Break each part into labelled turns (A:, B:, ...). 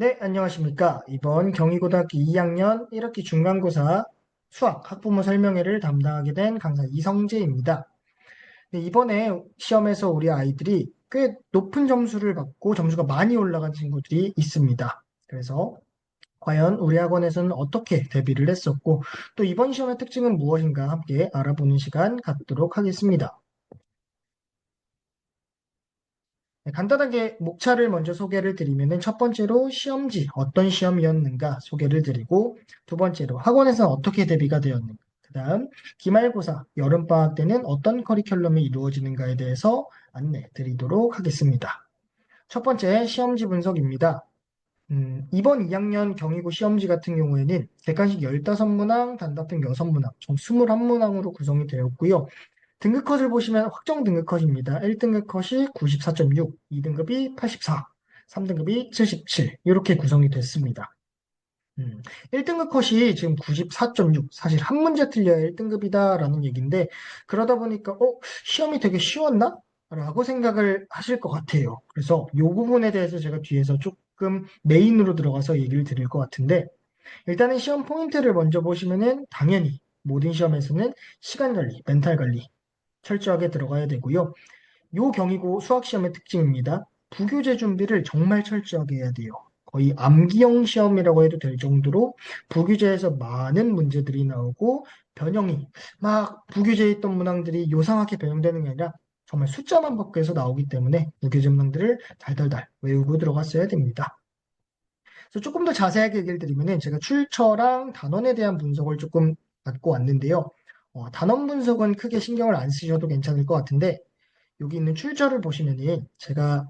A: 네, 안녕하십니까. 이번 경희고등학교 2학년 1학기 중간고사 수학 학부모 설명회를 담당하게 된 강사 이성재입니다. 네, 이번에 시험에서 우리 아이들이 꽤 높은 점수를 받고 점수가 많이 올라간 친구들이 있습니다. 그래서 과연 우리 학원에서는 어떻게 대비를 했었고 또 이번 시험의 특징은 무엇인가 함께 알아보는 시간 갖도록 하겠습니다. 네, 간단하게 목차를 먼저 소개를 드리면은 첫 번째로 시험지, 어떤 시험이었는가 소개를 드리고 두 번째로 학원에서 어떻게 대비가 되었는가 그 다음 기말고사, 여름방학 때는 어떤 커리큘럼이 이루어지는가에 대해서 안내 드리도록 하겠습니다. 첫 번째 시험지 분석입니다. 이번 2학년 경희고 시험지 같은 경우에는 객관식 15문항, 단답형 6문항, 총 21문항으로 구성이 되었고요. 등급 컷을 보시면 확정 등급 컷입니다. 1등급 컷이 94.6, 2등급이 84, 3등급이 77 이렇게 구성이 됐습니다. 1등급 컷이 지금 94.6, 사실 한 문제 틀려야 1등급이다라는 얘기인데 그러다 보니까 시험이 되게 쉬웠나? 라고 생각을 하실 것 같아요. 그래서 이 부분에 대해서 제가 뒤에서 조금 메인으로 들어가서 얘기를 드릴 것 같은데 일단은 시험 포인트를 먼저 보시면은 당연히 모든 시험에서는 시간 관리, 멘탈 관리 철저하게 들어가야 되고요. 요 경희고 수학 시험의 특징입니다. 부교재 준비를 정말 철저하게 해야 돼요. 거의 암기형 시험이라고 해도 될 정도로 부교재에서 많은 문제들이 나오고 변형이 막 부교재에 있던 문항들이 요상하게 변형되는 게 아니라 정말 숫자만 바꿔서 나오기 때문에 부교재 문항들을 달달달 외우고 들어갔어야 됩니다. 그래서 조금 더 자세하게 얘기를 드리면은 제가 출처랑 단원에 대한 분석을 조금 갖고 왔는데요. 단원 분석은 크게 신경을 안 쓰셔도 괜찮을 것 같은데 여기 있는 출처를 보시면은 제가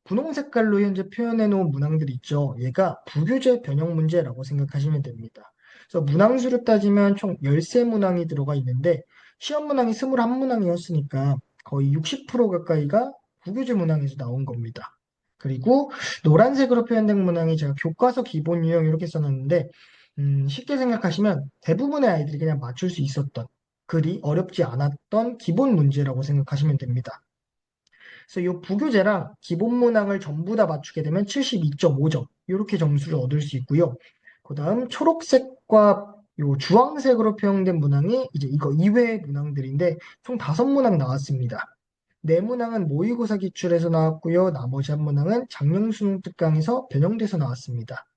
A: 분홍 색깔로 현재 표현해 놓은 문항들 있죠. 얘가 부교재 변형 문제라고 생각하시면 됩니다. 그래서 문항수로 따지면 총 13문항이 들어가 있는데 시험 문항이 21문항이었으니까 거의 60% 가까이가 부교재 문항에서 나온 겁니다. 그리고 노란색으로 표현된 문항이 제가 교과서 기본 유형 이렇게 써놨는데 쉽게 생각하시면 대부분의 아이들이 그냥 맞출 수 있었던 글이 어렵지 않았던 기본 문제라고 생각하시면 됩니다. 그래서 이 부교재랑 기본 문항을 전부 다 맞추게 되면 72.5점 이렇게 점수를 얻을 수 있고요. 그 다음 초록색과 요 주황색으로 표현된 문항이 이제 이거 이외의 문항들인데 총 5문항 나왔습니다. 네 문항은 모의고사 기출에서 나왔고요. 나머지 한 문항은 작년 수능 특강에서 변형돼서 나왔습니다.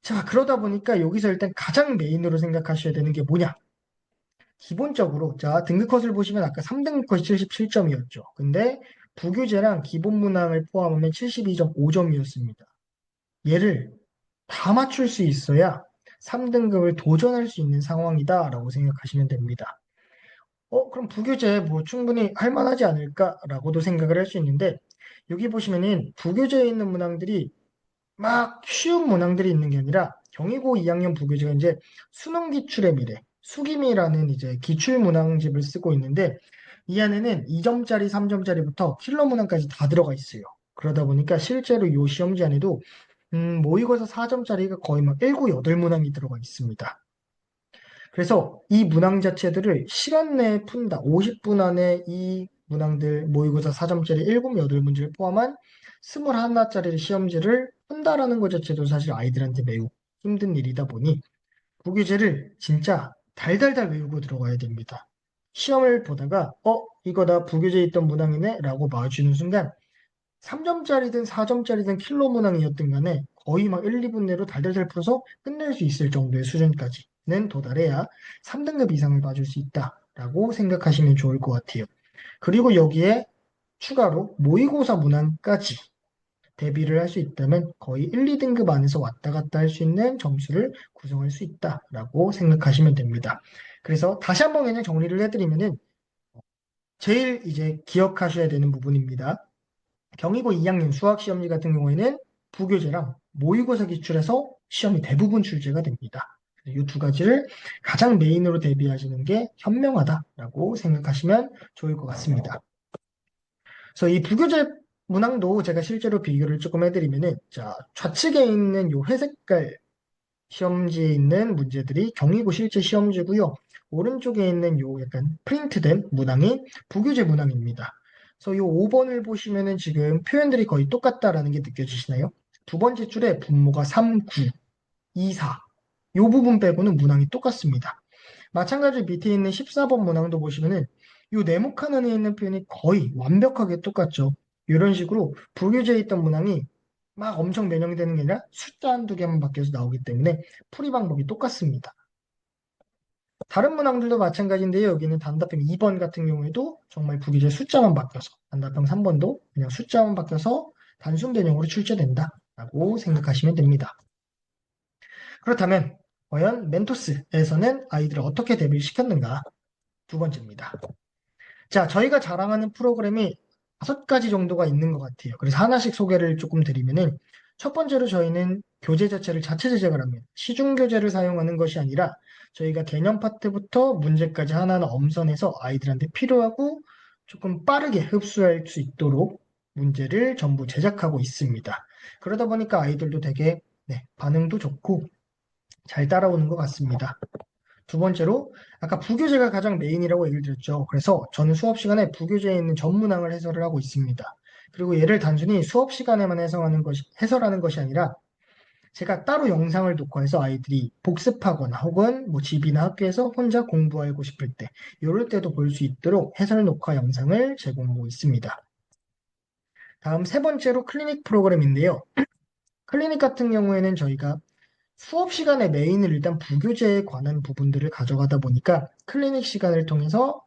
A: 자, 그러다 보니까 여기서 일단 가장 메인으로 생각하셔야 되는 게 뭐냐? 기본적으로 자 등급 컷을 보시면 아까 3등급 컷이 77점이었죠. 근데 부교재랑 기본 문항을 포함하면 72.5점이었습니다. 얘를 다 맞출 수 있어야 3등급을 도전할 수 있는 상황이다라고 생각하시면 됩니다. 그럼 부교재 뭐 충분히 할 만하지 않을까라고도 생각을 할 수 있는데 여기 보시면은 부교재에 있는 문항들이 막 쉬운 문항들이 있는 게 아니라 경희고 2학년 부교재가 이제 수능 기출의 미래, 수기미라는 이제 기출 문항집을 쓰고 있는데 이 안에는 2점짜리, 3점짜리부터 킬러 문항까지 다 들어가 있어요. 그러다 보니까 실제로 이 시험지 안에도 모의고사 4점짜리가 거의 막 1, 9, 8문항이 들어가 있습니다. 그래서 이 문항 자체들을 시간 내에 푼다. 50분 안에 이 문항들 모의고사 4점짜리 7, 8문제를 포함한 21짜리 시험지를 푼다라는 것 자체도 사실 아이들한테 매우 힘든 일이다 보니 부교재를 진짜 달달달 외우고 들어가야 됩니다. 시험을 보다가 이거 나 부교재에 있던 문항이네 라고 마주치는 순간 3점짜리든 4점짜리든 킬러 문항이었든 간에 거의 막 1, 2분 내로 달달달 풀어서 끝낼 수 있을 정도의 수준까지는 도달해야 3등급 이상을 봐줄 수 있다라고 생각하시면 좋을 것 같아요. 그리고 여기에 추가로 모의고사 문항까지 대비를 할 수 있다면 거의 1, 2등급 안에서 왔다 갔다 할 수 있는 점수를 구성할 수 있다라고 생각하시면 됩니다. 그래서 다시 한번 그냥 정리를 해드리면은 제일 이제 기억하셔야 되는 부분입니다. 경희고 2학년 수학 시험지 같은 경우에는 부교재랑 모의고사 기출에서 시험이 대부분 출제가 됩니다. 이 두 가지를 가장 메인으로 대비하시는 게 현명하다라고 생각하시면 좋을 것 같습니다. 그래서 이 부교재 문항도 제가 실제로 비교를 조금 해드리면은 자 좌측에 있는 요 회색깔 시험지에 있는 문제들이 경희고 실제 시험지고요. 오른쪽에 있는 요 약간 프린트된 문항이 부교재 문항입니다. 그래서 요 5번을 보시면은 지금 표현들이 거의 똑같다라는 게 느껴지시나요? 두 번째 줄에 분모가 3, 9, 2, 4. 이 부분 빼고는 문항이 똑같습니다. 마찬가지로 밑에 있는 14번 문항도 보시면은 이 네모칸 안에 있는 표현이 거의 완벽하게 똑같죠. 이런 식으로 부교재에 있던 문항이 막 엄청 변형되는 게 아니라 숫자 한두 개만 바뀌어서 나오기 때문에 풀이 방법이 똑같습니다. 다른 문항들도 마찬가지인데요. 여기는 단답형 2번 같은 경우에도 정말 부기재 숫자만 바뀌어서 단답형 3번도 그냥 숫자만 바뀌어서 단순 변형으로 출제된다라고 생각하시면 됩니다. 그렇다면 과연 멘토스에서는 아이들을 어떻게 대비를 시켰는가? 두 번째입니다. 자, 저희가 자랑하는 프로그램이 5가지 정도가 있는 것 같아요. 그래서 하나씩 소개를 조금 드리면은 첫 번째로 저희는 교재 자체를 자체 제작을 합니다. 시중 교재를 사용하는 것이 아니라 저희가 개념 파트부터 문제까지 하나하나 엄선해서 아이들한테 필요하고 조금 빠르게 흡수할 수 있도록 문제를 전부 제작하고 있습니다. 그러다 보니까 아이들도 되게 반응도 좋고 잘 따라오는 것 같습니다. 두 번째로 아까 부교재가 가장 메인이라고 얘기를 드렸죠. 그래서 저는 수업 시간에 부교재에 있는 전문항을 해설을 하고 있습니다. 그리고 얘를 단순히 수업 시간에만 해설하는 것이 아니라 제가 따로 영상을 녹화해서 아이들이 복습하거나 혹은 뭐 집이나 학교에서 혼자 공부하고 싶을 때 이럴 때도 볼 수 있도록 해설 녹화 영상을 제공하고 있습니다. 다음 세 번째로 클리닉 프로그램인데요. 클리닉 같은 경우에는 저희가 수업 시간에 메인을 일단 부교재에 관한 부분들을 가져가다 보니까 클리닉 시간을 통해서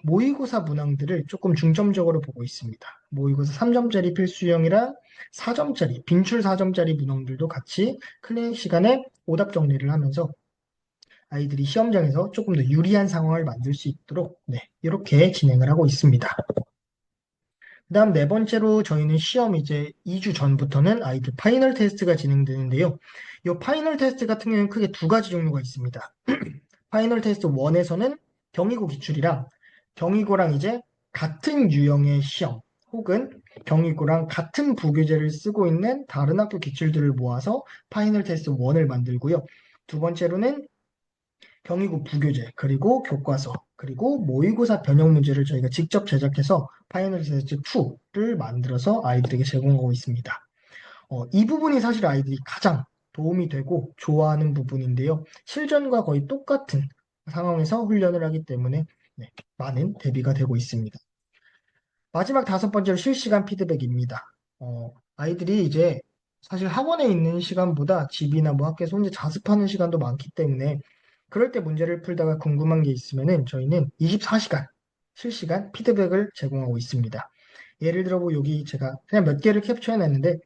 A: 모의고사 문항들을 조금 중점적으로 보고 있습니다. 모의고사 3점짜리 필수형이랑 4점짜리, 빈출 4점짜리 문항들도 같이 클리닉 시간에 오답 정리를 하면서 아이들이 시험장에서 조금 더 유리한 상황을 만들 수 있도록 이렇게 진행을 하고 있습니다. 그 다음 네 번째로 저희는 시험 이제 2주 전부터는 아이들 파이널 테스트가 진행되는데요. 이 파이널 테스트 같은 경우는 크게 두 가지 종류가 있습니다. 파이널 테스트 1에서는 경희고 기출이랑 경희고랑 이제 같은 유형의 시험 혹은 경희고랑 같은 부교재를 쓰고 있는 다른 학교 기출들을 모아서 파이널 테스트 1을 만들고요. 두 번째로는 경희고 부교재, 그리고 교과서, 그리고 모의고사 변형 문제를 저희가 직접 제작해서 파이널 테스트 2를 만들어서 아이들에게 제공하고 있습니다. 이 부분이 사실 아이들이 가장 도움이 되고 좋아하는 부분인데요. 실전과 거의 똑같은 상황에서 훈련을 하기 때문에 많은 대비가 되고 있습니다. 마지막 다섯 번째로 실시간 피드백입니다. 아이들이 이제 사실 학원에 있는 시간보다 집이나 뭐 학교에서 혼자 자습하는 시간도 많기 때문에 그럴 때 문제를 풀다가 궁금한 게 있으면은 저희는 24시간 실시간 피드백을 제공하고 있습니다. 예를 들어 뭐 여기 제가 그냥 몇 개를 캡처해놨는데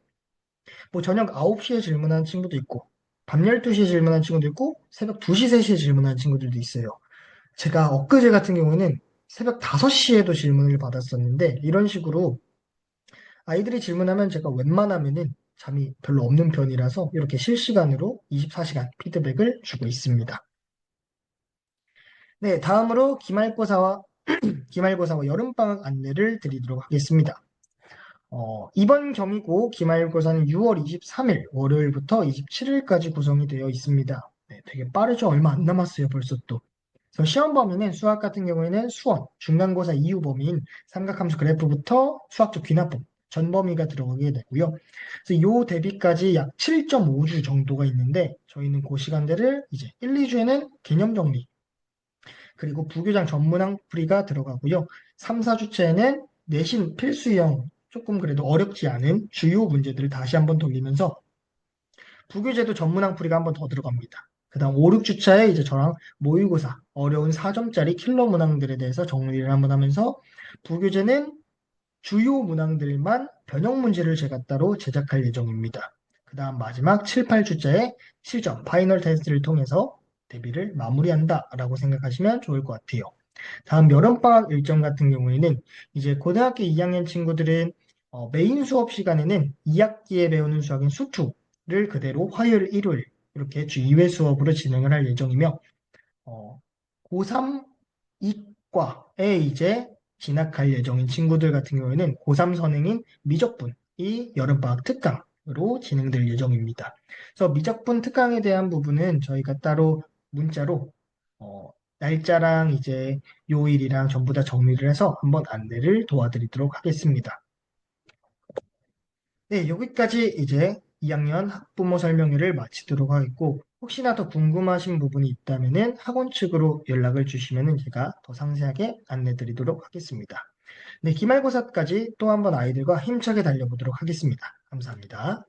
A: 뭐 저녁 9시에 질문한 친구도 있고 밤 12시에 질문한 친구도 있고 새벽 2시, 3시에 질문한 친구들도 있어요. 제가 엊그제 같은 경우에는 새벽 5시에도 질문을 받았었는데 이런 식으로 아이들이 질문하면 제가 웬만하면은 잠이 별로 없는 편이라서 이렇게 실시간으로 24시간 피드백을 주고 있습니다. 네, 다음으로 기말고사와 여름방학 안내를 드리도록 하겠습니다. 이번 경희고 기말고사는 6월 23일 월요일부터 27일까지 구성이 되어 있습니다. 네, 되게 빠르죠? 얼마 안 남았어요, 벌써 또. 그래서 시험 범위는 수학 같은 경우에는 수원, 중간고사 이후 범위인 삼각함수 그래프부터 수학적 귀납법, 전 범위가 들어가게 되고요. 그래서 요 대비까지 약 7.5주 정도가 있는데 저희는 그 시간대를 이제 1, 2주에는 개념 정리, 그리고 부교장 전문항 풀이가 들어가고요. 3, 4주째는 내신 필수형 조금 그래도 어렵지 않은 주요 문제들을 다시 한번 돌리면서 부교재도 전문항 풀이가 한번 더 들어갑니다. 그 다음 5, 6주차에 이제 저랑 모의고사 어려운 4점짜리 킬러 문항들에 대해서 정리를 한번 하면서 부교재는 주요 문항들만 변형 문제를 제가 따로 제작할 예정입니다. 그 다음 마지막 7, 8주차에 실전 파이널 테스트를 통해서 대비를 마무리한다라고 생각하시면 좋을 것 같아요. 다음 여름방학 일정 같은 경우에는 이제 고등학교 2학년 친구들은 메인 수업 시간에는 2학기에 배우는 수학인 수투를 그대로 화요일, 일요일 이렇게 주 2회 수업으로 진행을 할 예정이며 고3 이과에 이제 진학할 예정인 친구들 같은 경우에는 고3 선행인 미적분이 여름방학 특강으로 진행될 예정입니다. 그래서 미적분 특강에 대한 부분은 저희가 따로 문자로 날짜랑 이제 요일이랑 전부 다 정리를 해서 한번 안내를 도와드리도록 하겠습니다. 네, 여기까지 이제 2학년 학부모 설명회를 마치도록 하겠고, 혹시나 더 궁금하신 부분이 있다면은 학원 측으로 연락을 주시면은 제가 더 상세하게 안내 드리도록 하겠습니다. 네, 기말고사까지 또 한번 아이들과 힘차게 달려보도록 하겠습니다. 감사합니다.